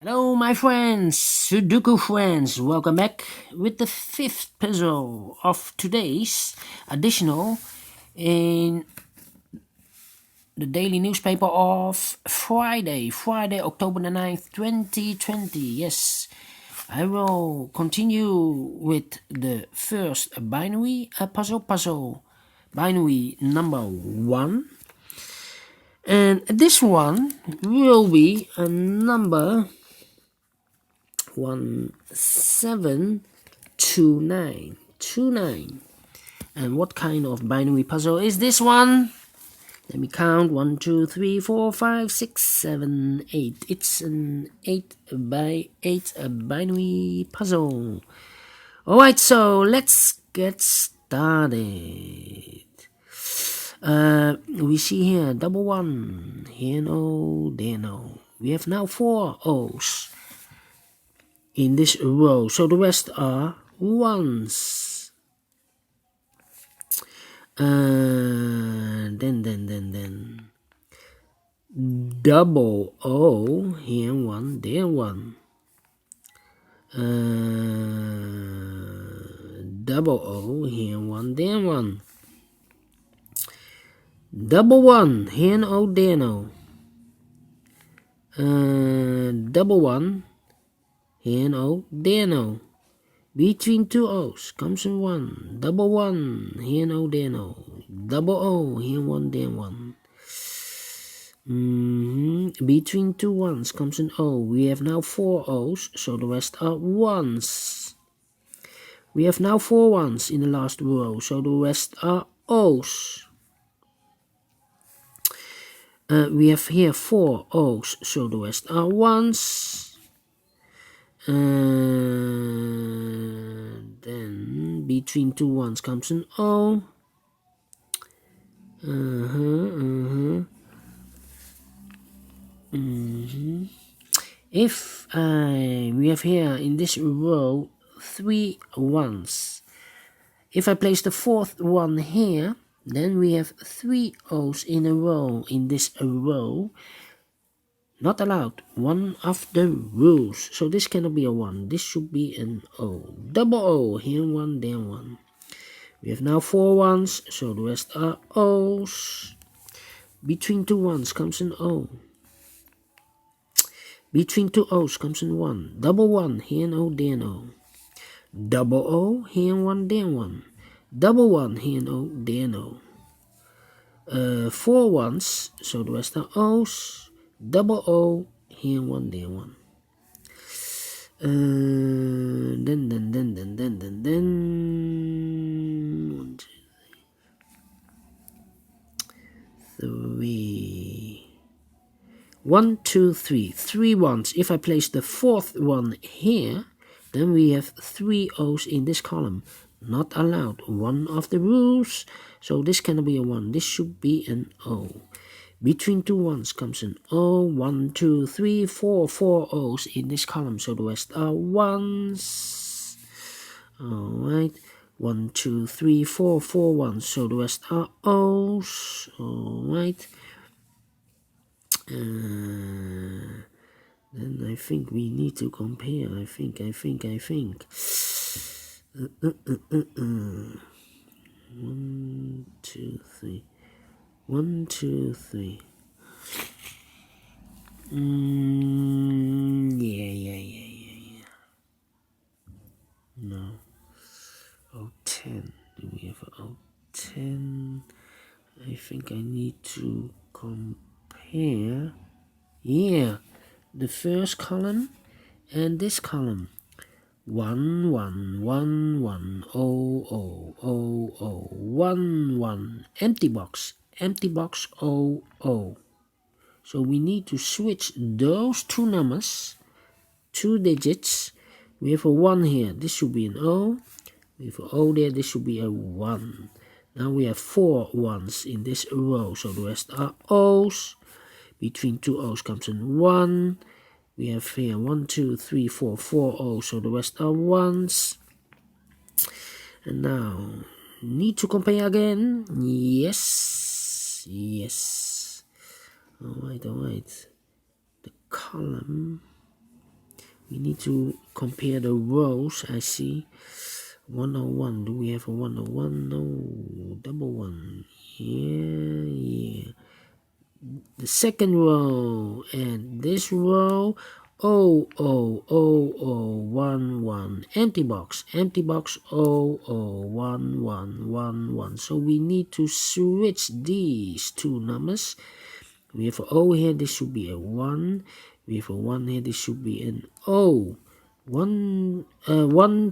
Hello, my friends, Sudoku friends. Welcome back with the fifth puzzle of today's additional in the daily newspaper of Friday, October the 9th, 2020. Yes, I will continue with the first binary puzzle, binary number 1. And this one will be a number 1729. And what kind of binary puzzle is this one? Let me count. 1, 2, 3, 4, 5, 6, 7, 8. It's an 8 by 8 binary puzzle. Alright, so let's get started. We see here double one. Here no, there no. We have now 4 O's in this row, so the rest are ones. Then double O, here one, there one. Double O, here one, there one. Double one, here no, there no. Double one, here no, there no. Between two O's comes in 1. Double one, here no, there no. Double O, here one, there one. Between two ones comes an O. We have now 4 O's, so the rest are ones. We have now 4 ones in the last row, so the rest are O's. We have here 4 O's, so the rest are ones. Then between two ones comes an O. If we have here in this row 3 ones. If I place the 4th one here, then we have 3 O's in a row in this row. Not allowed. One of the rules. So this cannot be a 1. This should be an O. Double O. Here one, there one. We have now 4 ones, so the rest are O's. Between two ones comes an O. Between two O's comes an 1. Double one. Here no, there no. Double O. Here one, there one. Double one. Here no, there no. 4 ones, so the rest are O's. Double O, here one, there one. Then. 1, 2, 3. 1, 2, 3. 3 ones. If I place the 4th one here, then we have 3 O's in this column. Not allowed. One of the rules. So this cannot be a 1. This should be an O. Between two ones comes an O. 1, 2, 3, 4. 4 O's in this column, so the rest are ones. Alright. 1, 2, 3, 4. 4 ones, so the rest are O's. Alright. Then I think we need to compare. I think. 1, 2, 3. 1, 2, 3. Yeah. No. 10. Do we have a 10? I think I need to compare. Yeah. The first column and this column. 1, 1, 1, 1, 0, 0, 0, 0, 1, 1. Empty box. Empty box 0, 0. So we need to switch those two numbers, 2 digits. We have a 1 here. This should be an O. We have an O there. This should be a 1. Now we have 4 ones in this row. So the rest are O's. Between 2 O's comes an 1. We have here 1, 2, 3, 4. 4 O's. So the rest are ones. And now, need to compare again. Yes. Alright. The column We need to compare the rows. I see 101. Do we have a 101? No. Double one. Yeah. The second row and this row. 0 0 0 0 1 1. Empty box. Empty box. 0 0 1 1 1 1. So we need to switch these two numbers. We have an O here, this should be a 1. We have a 1 here, this should be an O. 1,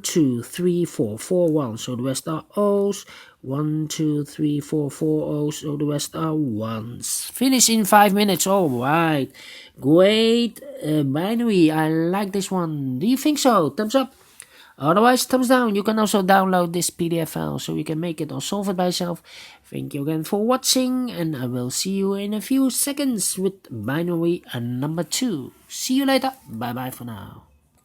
2, 3, 4, 4 1. So the rest are O's. 1, 2, 3, 4, 4 O's. So the rest are 1s. Finish in 5 minutes. Alright. Great binary. I like this one. Do you think so? Thumbs up. Otherwise, thumbs down. You can also download this PDF file so you can make it or solve it by yourself. Thank you again for watching, and I will see you in a few seconds with binary number 2. See you later. Bye bye for now.